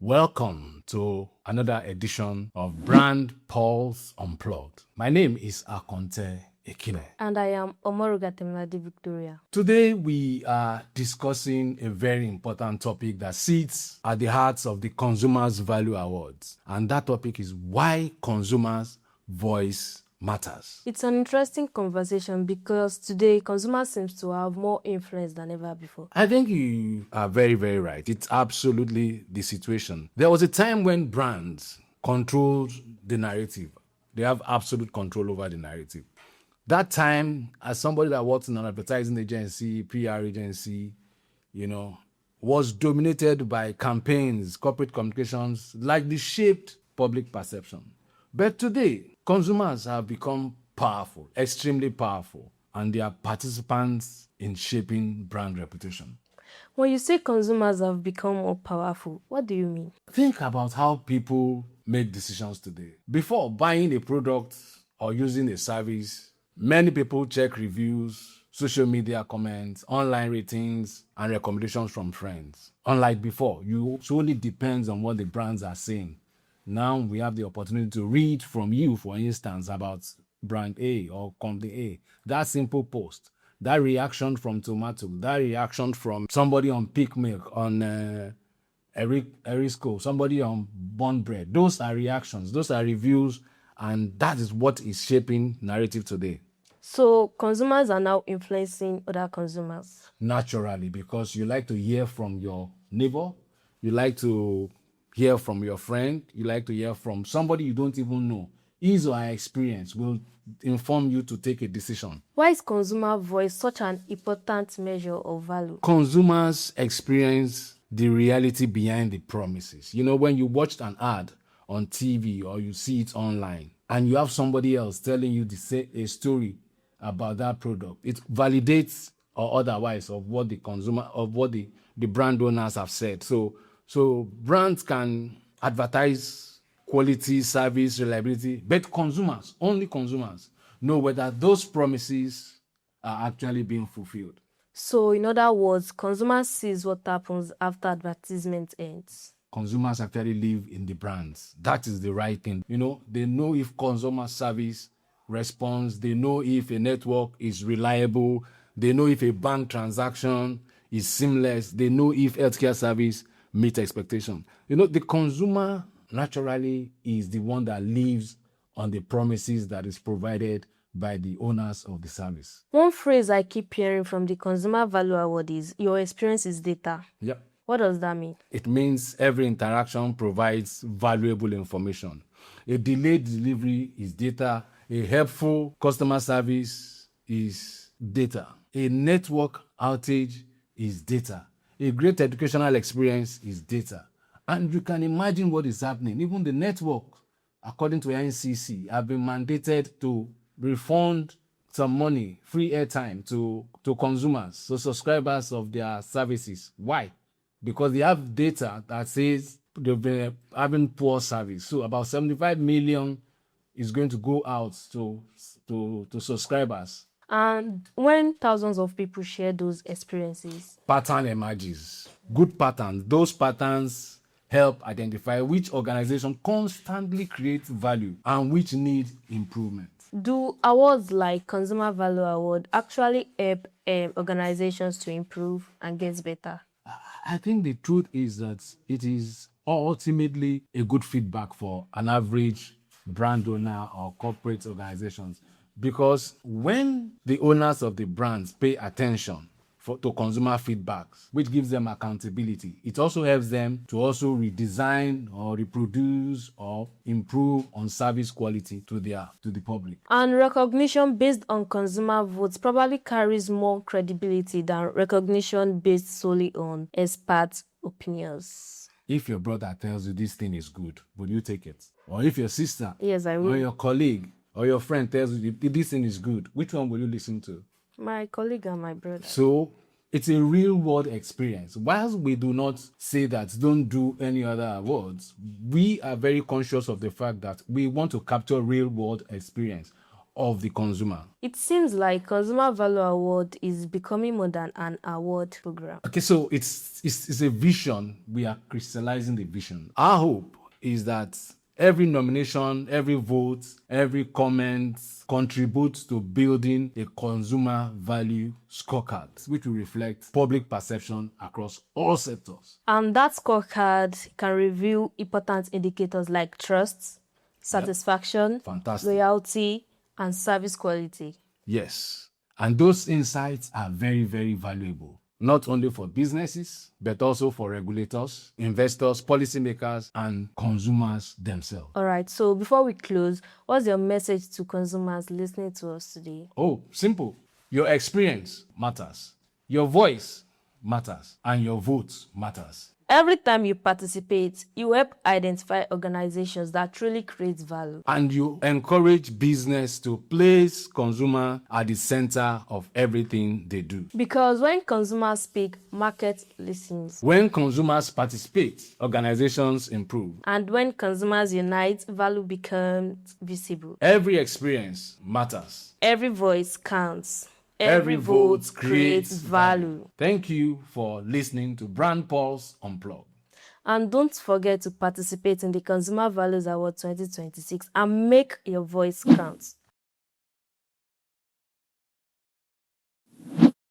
Welcome to another edition of Brand Pulse Unplugged. My name is Akonte Ekine. And I am Omoruga Temilade Victoria. Today we are discussing a very important topic that sits at the heart of the Consumers Value Awards. And that topic is why consumers' voice matters. It's an interesting conversation because today consumers seems to have more influence than ever before. I think you are very, very right. It's absolutely the situation. There was a time when brands controlled the narrative. They have absolute control over the narrative. That time, as somebody that works in an advertising agency, PR agency, was dominated by campaigns, corporate communications, likely shaped public perception. But today, consumers have become powerful, extremely powerful, and they are participants in shaping brand reputation. When you say consumers have become more powerful, what do you mean? Think about how people make decisions today. Before buying a product or using a service, many people check reviews, social media comments, online ratings, and recommendations from friends. Unlike before, you solely depends on what the brands are saying. Now we have the opportunity to read from you, for instance, about brand A or company A. That simple post, that reaction from Tomato, that reaction from somebody on Peak Milk, on Erisco, somebody on Bond Bread. Those are reactions, those are reviews, and that is what is shaping narrative today. So consumers are now influencing other consumers? Naturally, because you like to hear from your neighbor, you like to hear from your friend, you like to hear from somebody you don't even know. His or her experience will inform you to take a decision. Why is consumer voice such an important measure of value? Consumers experience the reality behind the promises. When you watched an ad on TV or you see it online and you have somebody else telling you a story about that product, it validates or otherwise of what the consumer, of what the brand owners have said. So brands can advertise quality, service, reliability, but only consumers, know whether those promises are actually being fulfilled. So in other words, consumers sees what happens after advertisement ends. Consumers actually live in the brands. That is the right thing. They know if consumer service responds, they know if a network is reliable, they know if a bank transaction is seamless, they know if healthcare service meet expectation. The consumer naturally is the one that lives on the promises that is provided by the owners of the service. One phrase I keep hearing from the Consumer Value Award is, your experience is data. Yep. What does that mean? It means every interaction provides valuable information. A delayed delivery is data. A helpful customer service is data. A network outage is data. A great educational experience is data. And you can imagine what is happening. Even the network, according to NCC, have been mandated to refund some money, free airtime to consumers, to subscribers of their services. Why? Because they have data that says they've been having poor service. So about 75 million is going to go out to subscribers. And when thousands of people share those experiences, pattern emerges. Good patterns. Those patterns help identify which organization constantly creates value and which need improvement. Do awards like Consumer Value Award actually help organizations to improve and get better? I think the truth is that it is ultimately a good feedback for an average brand owner or corporate organizations. Because when the owners of the brands pay attention to consumer feedbacks, which gives them accountability, it also helps them to also redesign or reproduce or improve on service quality to the public. And recognition based on consumer votes probably carries more credibility than recognition based solely on expert opinions. If your brother tells you this thing is good, will you take it? Or if your sister, yes, I will. Or your colleague or your friend tells you this thing is good, which one will you listen to? My colleague and my brother. So it's a real world experience. Whilst we do not say that don't do any other awards, we are very conscious of the fact that we want to capture real world experience. of the consumer. It seems like Consumer Value Award is becoming more than an award program. Okay, so it's a vision. We are crystallizing the vision. Our hope is that every nomination, every vote, every comment contributes to building a consumer value scorecard, which will reflect public perception across all sectors. And that scorecard can reveal important indicators like trust, satisfaction, Fantastic. loyalty, and service quality. Yes. And those insights are very, very valuable, not only for businesses, but also for regulators, investors, policymakers, and consumers themselves. All right, so before we close, what's your message to consumers listening to us today? Oh, simple. Your experience matters. Your voice matters. And your vote matters. Every time you participate, you help identify organizations that truly create value. And you encourage business to place consumer at the center of everything they do. Because when consumers speak, market listens. When consumers participate, organizations improve. And when consumers unite, value becomes visible. Every experience matters. Every voice counts. Every vote creates value. Thank you for listening to Brand Pulse Unplugged. And don't forget to participate in the Consumer Values Award 2026 and make your voice count.